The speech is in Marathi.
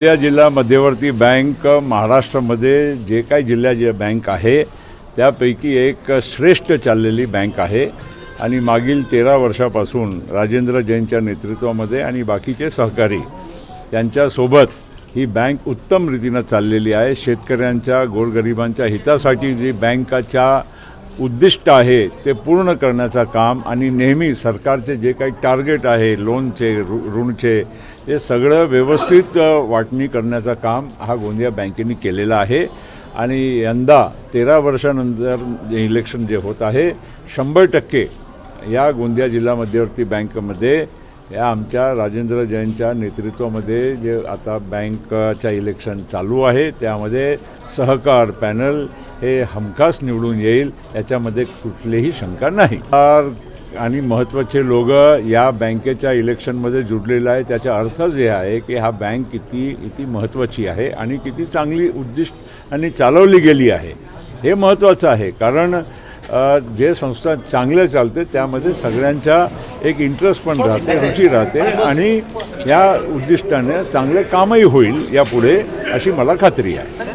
गोंदिया जिल्हा मध्यवर्ती बँक महाराष्ट्रामध्ये जे काही जिल्हा बँक आहे त्यापैकी एक श्रेष्ठ चाललेली बँक आहे आणि मागील 13 वर्षापासून राजेंद्र जैनच्या नेतृत्वामध्ये आणि बाकीचे सहकारी त्यांच्यासोबत ही बँक उत्तम रीतीने चाललेली आहे। शेतकऱ्यांच्या गोरगरिबांच्या हितासाठी जी बँकेच्या उद्दिष्ट आहे ते पूर्ण करण्याचं काम आणि नेहमी सरकारचे जे काही टार्गेट आहे लोनचे ऋणचे हे सगळं व्यवस्थित वाटणी करण्याचं काम हा गोंदिया बँकेने केलेलं आहे। आणि यंदा 13 वर्षानंतर इलेक्शन जे होत आहे 100% या गोंदिया जिल्हा मध्यवर्ती बँकेमध्ये या आमच्या राजेंद्र जैनच्या नेतृत्वामध्ये जे आता बँकच्या इलेक्शन चालू आहे त्यामध्ये सहकार पॅनल हे हमखास निवडून येईल याच्यामध्ये कुठलीही शंका नाही। आणि महत्त्वाचे लोक या बँकेच्या इलेक्शनमध्ये जुडलेले आहे त्याचा अर्थ जे आहे की हा बँक किती महत्त्वाची आहे आणि किती चांगली उद्दिष्ट आणि चालवली गेली आहे हे महत्त्वाचं आहे। कारण जे संस्था चांगले चालते त्यामध्ये सगळ्यांचा एक इंटरेस्ट पण राहते रुची राहते आणि या उद्दिष्टाने चांगले कामही होईल यापुढे अशी मला खात्री आहे।